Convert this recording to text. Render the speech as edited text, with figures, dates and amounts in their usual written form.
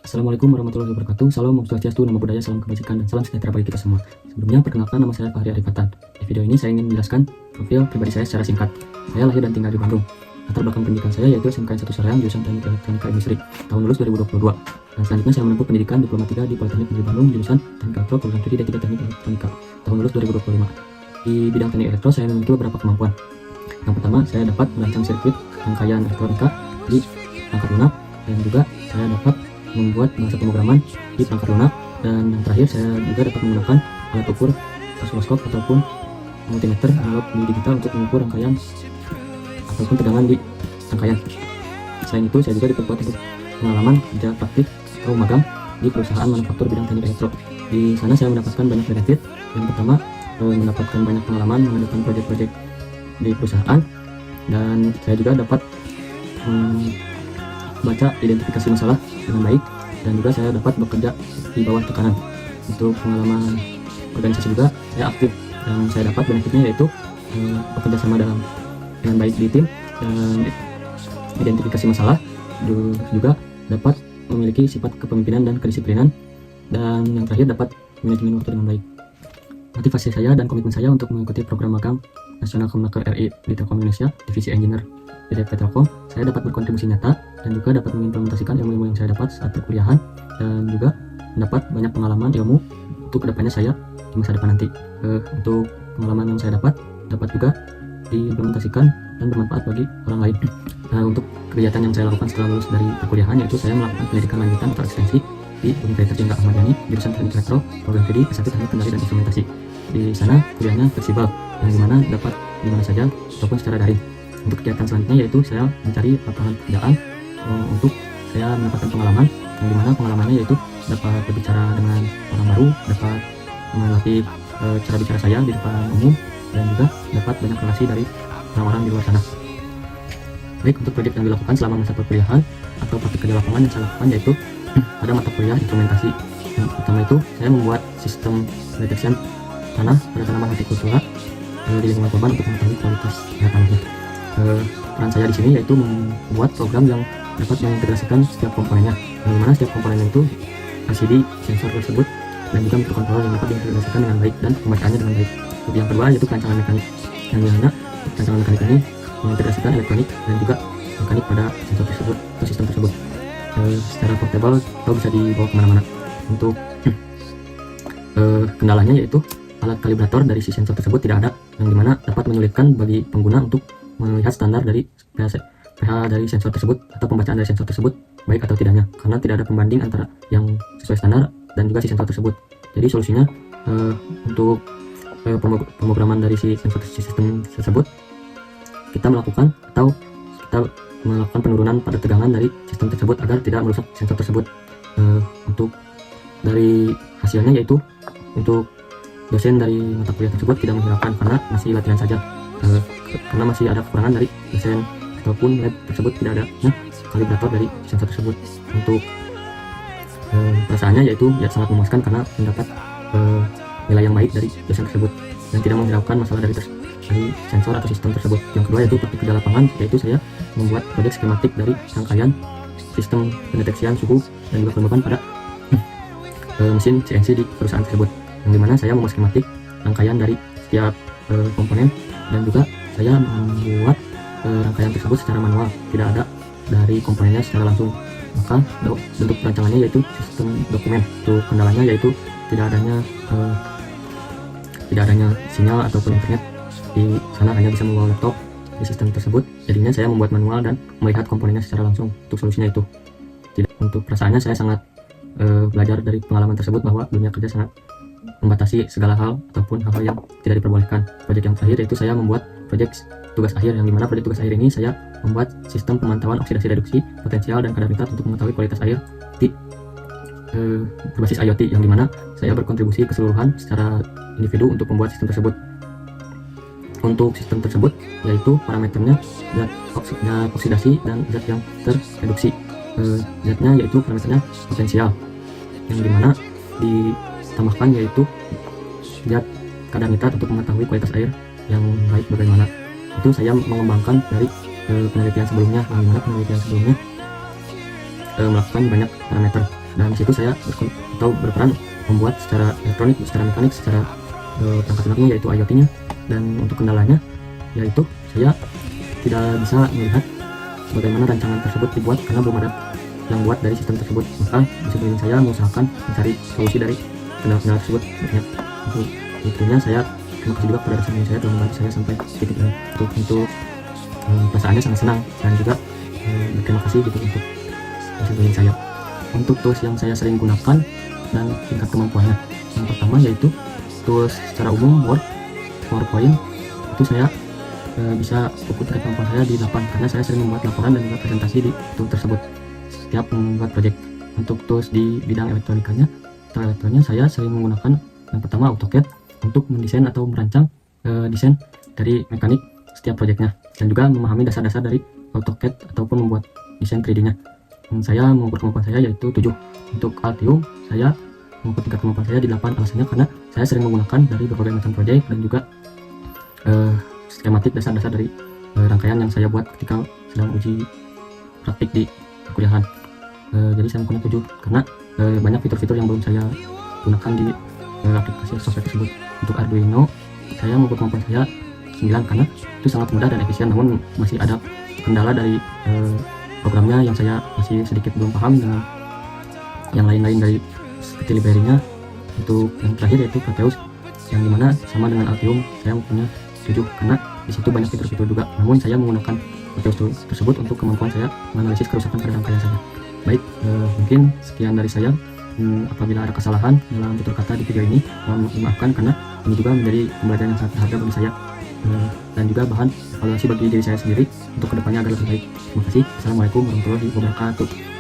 Assalamualaikum warahmatullahi wabarakatuh. Salam Om Swastiastu, Namo Buddhaya, salam kebajikan, dan salam sejahtera bagi kita semua. Sebelumnya, perkenalkan, nama saya Fahri Arifatan. Di video ini saya ingin menjelaskan profil pribadi saya secara singkat. Saya lahir dan tinggal di Bandung. Latar belakang pendidikan saya yaitu SMK 1 Soreang, jurusan Teknik Elektronika Industri, tahun lulus 2022. Dan selanjutnya saya menempuh pendidikan Diploma 3 di Politeknik Negeri Bandung, jurusan Teknik Elektro, program studi D3 Teknik Elektronika, tahun lulus 2025. Di bidang teknik elektro, saya memiliki beberapa kemampuan. Yang pertama, saya dapat merancang sirkuit rangkaian elektronika di perangkat lunak, dan juga saya dapat membuat bahasa pemrograman di perangkat lunak, dan yang terakhir saya juga dapat menggunakan alat ukur osiloskop ataupun multimeter analog di digital untuk mengukur rangkaian ataupun tegangan di rangkaian. Selain itu, saya juga diperkuat untuk pengalaman kerja praktik atau magang di perusahaan manufaktur bidang teknik elektro. Di sana saya mendapatkan banyak benefit. Yang pertama, mendapatkan banyak pengalaman mengadakan proyek-proyek di perusahaan, dan saya juga dapat baca identifikasi masalah dengan baik, dan juga saya dapat bekerja di bawah tekanan. Untuk pengalaman organisasi juga saya aktif, dan saya dapat benefitnya yaitu bekerja sama dengan baik di tim, dan identifikasi masalah, juga dapat memiliki sifat kepemimpinan dan kedisiplinan, dan yang terakhir dapat manajemen waktu dengan baik. Motivasi saya dan komitmen saya untuk mengikuti program magang Nasional Kemenaker RI di Telkom Indonesia, Divisi Engineer PT Telkom, saya dapat berkontribusi nyata dan juga dapat mengimplementasikan ilmu-ilmu yang saya dapat saat perkuliahan, dan juga mendapat banyak pengalaman ilmu untuk kedepannya saya di masa depan nanti. Untuk pengalaman yang saya dapat juga diimplementasikan dan bermanfaat bagi orang lain. Untuk kegiatan yang saya lakukan setelah lulus dari perkuliahan, yaitu saya melakukan pendidikan lanjutan atau ekstensi di Universitas Jenderal Ahmad Yani, jurusan Teknik Elektro, program studi S1 Teknik Kendali dan Instrumentasi. Di sana kuliahnya fleksibel, yang dimana dapat dimana saja ataupun secara daring. Untuk kegiatan selanjutnya yaitu saya mencari lapangan pekerjaan untuk saya mendapatkan pengalaman, yang dimana pengalamannya yaitu dapat berbicara dengan orang baru, dapat melatih cara bicara saya di depan umum, dan juga dapat banyak relasi dari orang-orang di luar sana. Baik, untuk proyek yang dilakukan selama masa perkuliahan atau praktik kerja lapangan yang saya lakukan yaitu pada mata kuliah instrumentasi. Yang pertama itu saya membuat sistem detection tanah pada tanaman hortikultura di lingkungan korban untuk mengetahui kualitas tanahnya. Peran saya di sini yaitu membuat program yang dapat mengintegrasikan setiap komponennya, yang dimana setiap komponennya itu LCD sensor tersebut dan juga mikrokontroller yang dapat diintegrasikan dengan baik dan pembacaannya dengan baik. Yang kedua yaitu perancangan mekanik, yang dimana perancangan mekanik ini mengintegrasikan elektronik dan juga mekanik pada sensor tersebut atau sistem tersebut secara portable atau bisa dibawa kemana-mana. Untuk kendalanya yaitu alat kalibrator dari si sensor tersebut tidak ada, yang dimana dapat menyulitkan bagi pengguna untuk melihat standar dari pH dari sensor tersebut atau pembacaan dari sensor tersebut baik atau tidaknya, karena tidak ada pembanding antara yang sesuai standar dan juga si sensor tersebut. Jadi solusinya untuk pemrograman dari si sensor sistem tersebut, kita melakukan penurunan pada tegangan dari sistem tersebut agar tidak merusak sensor tersebut. Untuk dari hasilnya yaitu untuk dosen dari mata kuliah tersebut tidak menghiraukan karena masih latihan saja, karena masih ada kekurangan dari dosen ataupun lab tersebut, tidak ada kalibrator dari sensor tersebut. Untuk perasaannya yaitu ya sangat memuaskan karena mendapat nilai yang baik dari dosen tersebut dan tidak menghiraukan masalah dari sensor atau sistem tersebut. Yang kedua yaitu praktik kerja lapangan, yaitu saya membuat proyek skematik dari rangkaian sistem pendeteksian suhu dan juga kelembapan pada mesin CNC di perusahaan tersebut, yang dimana saya membuat skematik rangkaian dari setiap komponen, dan juga saya membuat rangkaian tersebut secara manual, tidak ada dari komponennya secara langsung. Maka bentuk perancangannya yaitu sistem dokumen. Untuk kendalanya yaitu tidak adanya sinyal ataupun internet di sana, hanya bisa membawa laptop di sistem tersebut. Jadinya saya membuat manual dan melihat komponennya secara langsung. Untuk solusinya itu untuk perasaannya saya sangat belajar dari pengalaman tersebut bahwa dunia kerja sangat membatasi segala hal ataupun hal-hal yang tidak diperbolehkan. Proyek yang terakhir yaitu saya membuat proyek tugas akhir, yang dimana proyek tugas akhir ini saya membuat sistem pemantauan oksidasi reduksi potensial dan kadar nitat untuk mengetahui kualitas air di berbasis IoT, yang dimana saya berkontribusi keseluruhan secara individu untuk membuat sistem tersebut. Untuk sistem tersebut yaitu parameternya zat oksidasi dan zat yang terreduksi. Zatnya yaitu parameternya potensial, yang dimana ditambahkan yaitu zat kadar nitrat untuk mengetahui kualitas air yang baik bagaimana. Itu saya mengembangkan dari penelitian sebelumnya, yang dimana penelitian sebelumnya melakukan banyak parameter dan situ saya berperan membuat secara elektronik, secara mekanik, secara perangkat lunaknya yaitu IoT-nya. Dan untuk kendalanya yaitu saya tidak bisa melihat bagaimana rancangan tersebut dibuat karena belum ada yang buat dari sistem tersebut. Maka di sekeliling saya mengusahakan mencari solusi dari kendala-kendala tersebut. Ya, untuk itunya saya terima kasih juga kepada dosen saya telah membantu saya sampai titik ini. Untuk perasaannya sangat senang dan juga berterima kasih gitu untuk dosen saya. Untuk tools yang saya sering gunakan dan tingkat kemampuannya, yang pertama yaitu tools secara umum Word, PowerPoint. Itu saya bisa ukur tingkat kemampuan saya di 8 karena saya sering membuat laporan dan juga presentasi di tool tersebut setiap membuat project. Untuk tools di bidang elektronikanya atau elektroniknya, saya sering menggunakan yang pertama AutoCAD untuk mendesain atau merancang desain dari mekanik setiap projectnya, dan juga memahami dasar-dasar dari AutoCAD ataupun membuat desain 3D-nya. Saya mengukur kemampuan saya yaitu 7. Untuk Altium saya mengukur tingkat kemampuan saya di 8, alasannya karena saya sering menggunakan dari berbagai macam project dan juga skematik dasar-dasar dari rangkaian yang saya buat ketika sedang uji praktik di perkuliahan. Jadi saya menggunakan 7 karena banyak fitur-fitur yang belum saya gunakan di aplikasi software tersebut. Untuk Arduino saya mengukur kemampuan saya 9 karena itu sangat mudah dan efisien, namun masih ada kendala dari programnya yang saya masih sedikit belum paham dengan yang lain-lain dari seperti library-nya. Untuk yang terakhir yaitu Proteus, yang dimana sama dengan Altium saya mempunyai 7 karena disitu banyak fitur-fitur juga, namun saya menggunakan Proteus tersebut untuk kemampuan saya menganalisis kerusakan pada rangkaian saja. Baik, mungkin sekian dari saya. Apabila ada kesalahan dalam tutur kata di video ini, mohon dimaafkan karena ini juga menjadi pembelajaran yang sangat berharga bagi saya dan juga bahan evaluasi bagi diri saya sendiri untuk kedepannya agar lebih baik. Terima kasih. Assalamualaikum warahmatullahi wabarakatuh.